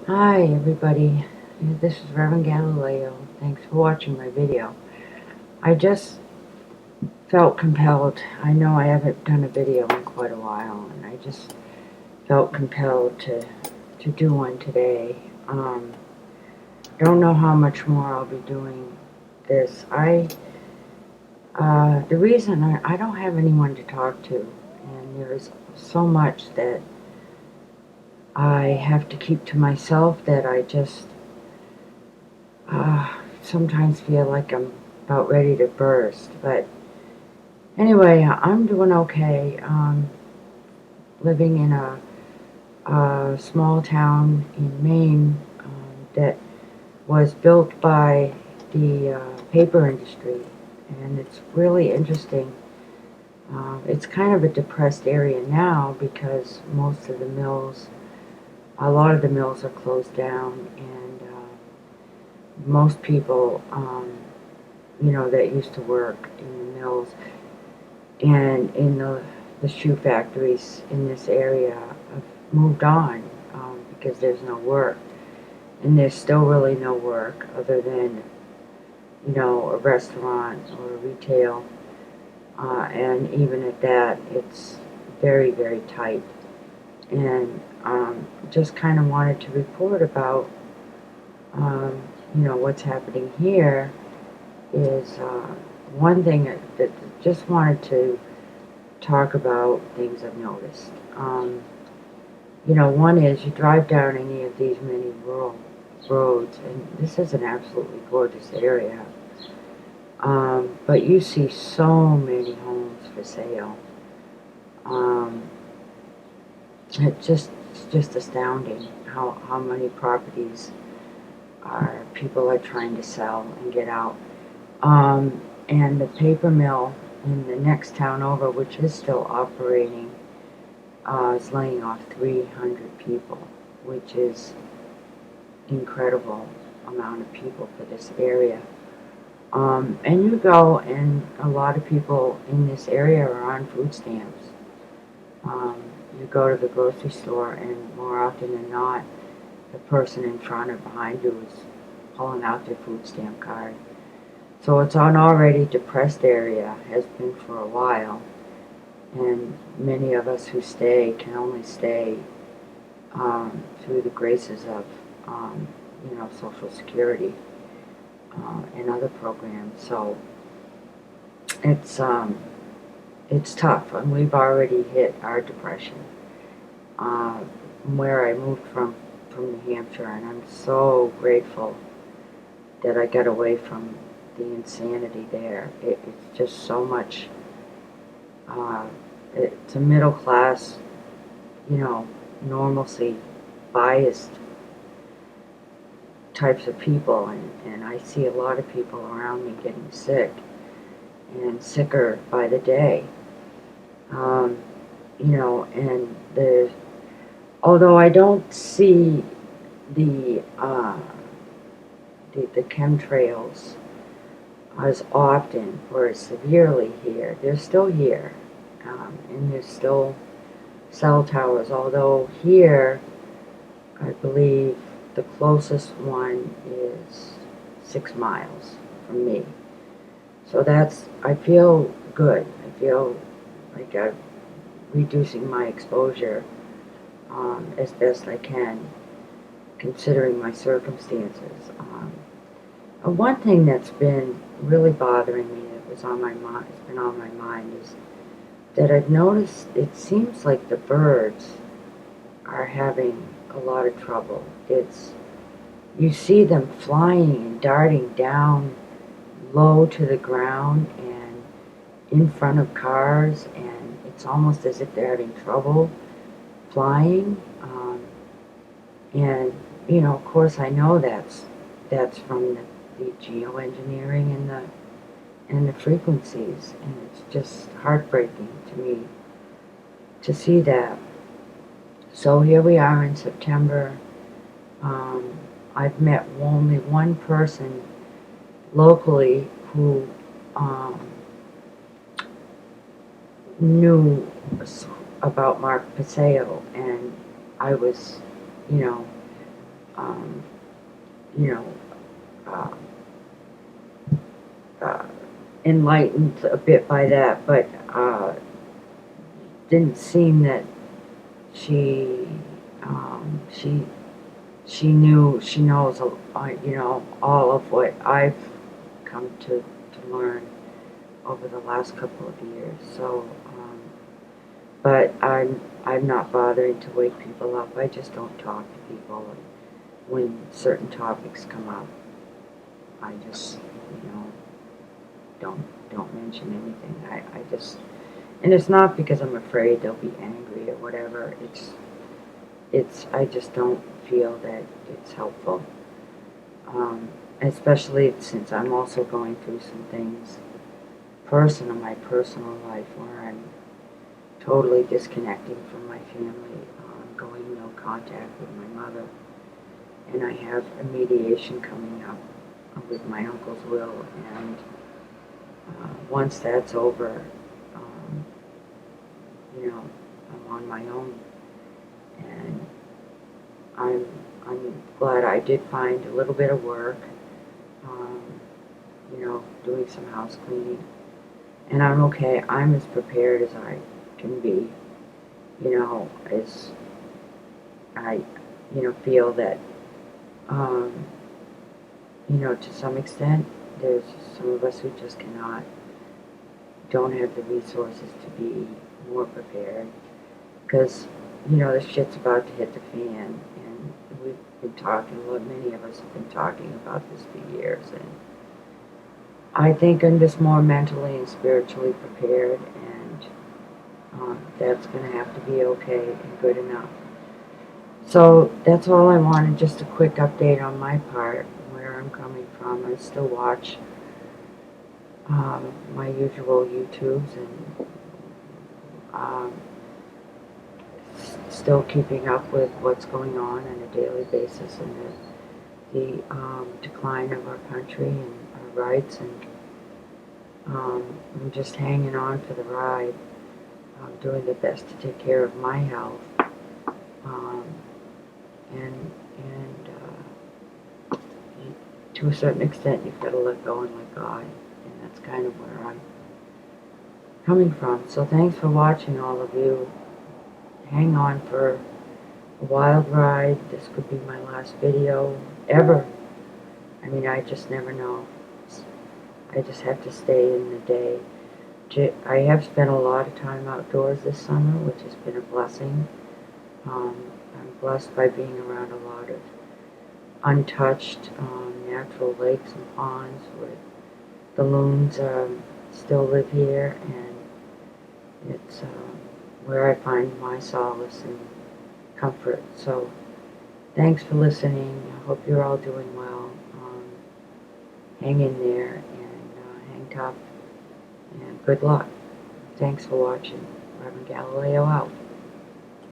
Hi everybody, this is Reverend Galileo. Thanks for watching my video. I just felt compelled. I know I haven't done a video in quite a while, and I just felt compelled to do one today. Don't know how much more I'll be doing this. The reason I don't have anyone to talk to, and there's so much that I have to keep to myself that I just sometimes feel like I'm about ready to burst. But anyway, I'm doing okay. Living in a small town in Maine that was built by the paper industry, and it's really interesting. It's kind of a depressed area now because a lot of the mills are closed down, and most people, that used to work in the mills and in the shoe factories in this area have moved on because there's no work. And there's still really no work other than, a restaurant or retail. And even at that, it's very, very tight. And just kind of wanted to report about, what's happening here is one thing that just wanted to talk about things I've noticed. One is you drive down any of these many rural roads, and this is an absolutely gorgeous area. But you see so many homes for sale. Um, it's just astounding how many properties people are trying to sell and get out. And the paper mill in the next town over, which is still operating, is laying off 300 people, which is incredible amount of people for this area. And you go, and a lot of people in this area are on food stamps. Um, you go to the grocery store, and more often than not, the person in front or behind you is pulling out their food stamp card. So it's an already depressed area, has been for a while, and many of us who stay can only stay through the graces of, Social Security and other programs. So it's um, it's tough, and we've already hit our depression. Uh, where I moved from New Hampshire, and I'm so grateful that I got away from the insanity there. It's just so much. Uh, it's a middle class, you know, normalcy biased types of people, and I see a lot of people around me getting sick and sicker by the day. Um, and although I don't see the the chemtrails as often or as severely here, they're still here, and there's still cell towers. Although here, I believe the closest one is 6 miles from me. So I feel good. I feel like I'm reducing my exposure as best I can, considering my circumstances. One thing that's been really bothering me that was on my mind, has been on my mind, is that I've noticed it seems like the birds are having a lot of trouble. You see them flying and darting down low to the ground and in front of cars, and it's almost as if they're having trouble flying. And of course, I know that's from the geoengineering and the frequencies, and it's just heartbreaking to me to see that. So here we are in September. Um, I've met only one person locally who um, knew about Mark Paseo, and I was, you know, um, you know, uh, uh, enlightened a bit by that, but didn't seem that she um, she she knows all of what I've come to learn over the last couple of years. So, but I'm not bothering to wake people up. I just don't talk to people when certain topics come up. I just don't mention anything. I just, and it's not because I'm afraid they'll be angry or whatever. It's I just don't feel that it's helpful. Especially since I'm also going through some things in my personal life where I'm totally disconnecting from my family, going no contact with my mother, and I have a mediation coming up with my uncle's will, and once that's over, um, I'm on my own, and I'm I'm glad I did find a little bit of work, um, doing some house cleaning, and I'm okay. I'm as prepared as I can be, as I, feel that, um, to some extent, there's some of us who just don't have the resources to be more prepared, because, the shit's about to hit the fan, and we've been talking, well, many of us have been talking about this for years, and I think I'm just more mentally and spiritually prepared, and that's going to have to be okay and good enough. So that's all I wanted, just a quick update on my part, where I'm coming from. I still watch my usual YouTubes, and um, still keeping up with what's going on a daily basis, and the decline of our country and our rights, and I'm just hanging on for the ride. I'm doing the best to take care of my health, um, and to a certain extent, you've got to let go and let God, and that's kind of where I'm coming from. So thanks for watching, all of you. Hang on for a wild ride. This could be my last video ever. I mean, I just never know. I just have to stay in the day. I have spent a lot of time outdoors this summer, which has been a blessing. I'm blessed by being around a lot of untouched natural lakes and ponds where the loons still live here, and it's where I find my solace and comfort. So thanks for listening. I hope you're all doing well. Hang in there, and hang tough, and good luck. Thanks for watching. Reverend Galileo out.